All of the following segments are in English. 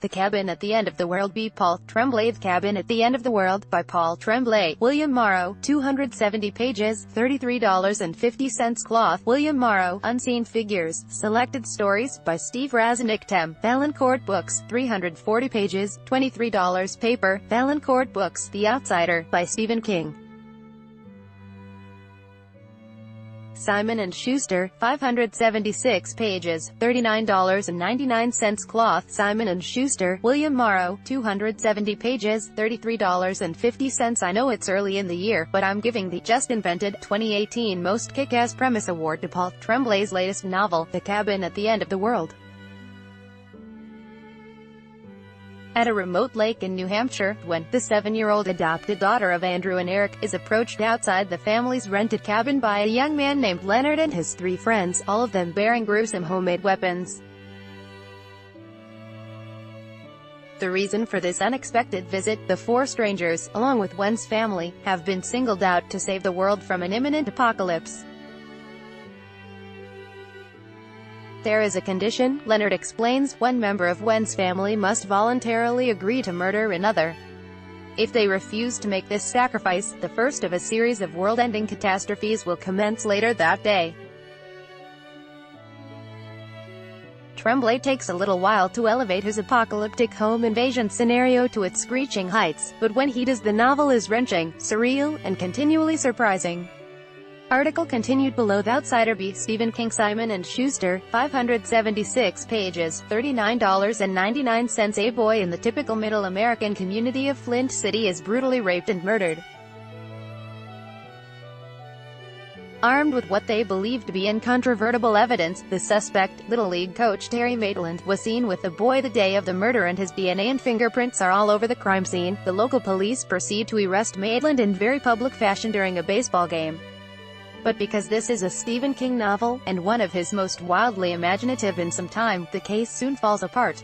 The Cabin at the End of the World by Paul Tremblay. The Cabin at the End of the World by Paul Tremblay. William Morrow, 270 pages, $33.50 cloth. William Morrow, Unseen Figures, Selected Stories, by Steve Raznick. Valancourt Books, 340 pages, $23 paper. Valancourt Books, The Outsider, by Stephen King. Simon & Schuster, 576 pages, $39.99 cloth. Simon & Schuster, William Morrow, 270 pages, $33.50. I know it's early in the year, but I'm giving the Just Invented 2018 Most Kick-Ass Premise Award to Paul Tremblay's latest novel, The Cabin at the End of the World. At a remote lake in New Hampshire, when the 7-year-old adopted daughter of Andrew and Eric is approached outside the family's rented cabin by a young man named Leonard and his 3 friends, all of them bearing gruesome homemade weapons. The reason for this unexpected visit: the 4 strangers, along with Wen's family, have been singled out to save the world from an imminent apocalypse. There is a condition, Leonard explains. One member of Wen's family must voluntarily agree to murder another. If they refuse to make this sacrifice, the first of a series of world-ending catastrophes will commence later that day. Tremblay takes a little while to elevate his apocalyptic home invasion scenario to its screeching heights, but when he does, the novel is wrenching, surreal, and continually surprising. Article continued below. The Outsider by Stephen King. Simon & Schuster, 576 pages, $39.99. A boy in the typical middle American community of Flint City is brutally raped and murdered. Armed with what they believe to be incontrovertible evidence, the suspect, Little League coach Terry Maitland, was seen with the boy the day of the murder, and his DNA and fingerprints are all over the crime scene. The local police proceed to arrest Maitland in very public fashion during a baseball game. But because this is a Stephen King novel, and one of his most wildly imaginative in some time, the case soon falls apart.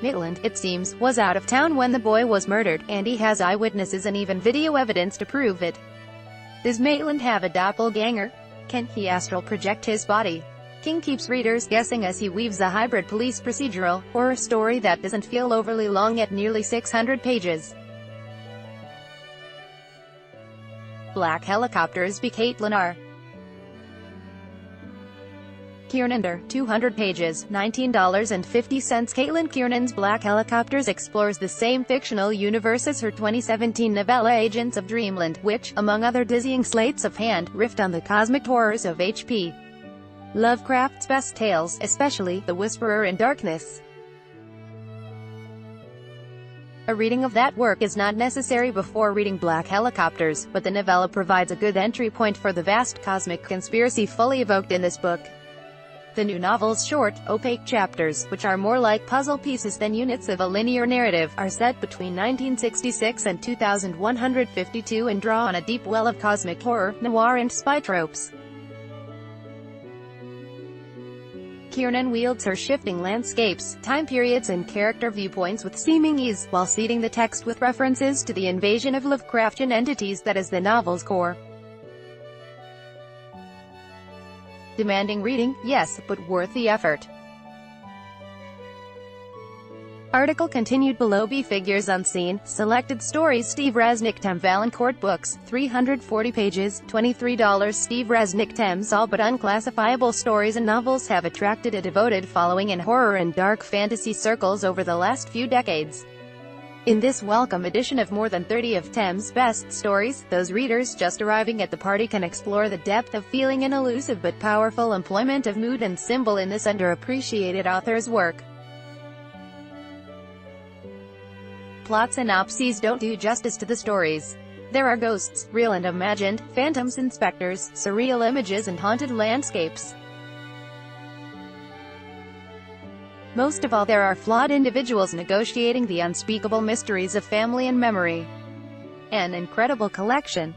Maitland, it seems, was out of town when the boy was murdered, and he has eyewitnesses and even video evidence to prove it. Does Maitland have a doppelganger? Can he astral project his body? King keeps readers guessing as he weaves a hybrid police procedural horror story that doesn't feel overly long at nearly 600 pages. Black Helicopters by Caitlin R. Kiernan, 200 pages, $19.50. Caitlin Kiernan's Black Helicopters explores the same fictional universe as her 2017 novella Agents of Dreamland, which, among other dizzying slates of hand, riffed on the cosmic horrors of H.P. Lovecraft's best tales, especially The Whisperer in Darkness. A reading of that work is not necessary before reading Black Helicopters, but the novella provides a good entry point for the vast cosmic conspiracy fully evoked in this book. The new novel's short, opaque chapters, which are more like puzzle pieces than units of a linear narrative, are set between 1966 and 2152 and draw on a deep well of cosmic horror, noir and spy tropes. Kiernan wields her shifting landscapes, time periods and character viewpoints with seeming ease, while seeding the text with references to the invasion of Lovecraftian entities that is the novel's core. Demanding reading, yes, but worth the effort. Article continued below. B. Figures Unseen, Selected Stories. Steve Raznick. Valancourt Books, 340 pages, $23. Steve Raznick. All but unclassifiable stories and novels have attracted a devoted following in horror and dark fantasy circles over the last few decades. In this welcome edition of more than 30 of Thames' best stories, those readers just arriving at the party can explore the depth of feeling and elusive but powerful employment of mood and symbol in this underappreciated author's work. Plot synopses don't do justice to the stories. There are ghosts, real and imagined, phantoms and specters, surreal images and haunted landscapes. Most of all, there are flawed individuals negotiating the unspeakable mysteries of family and memory. An incredible collection.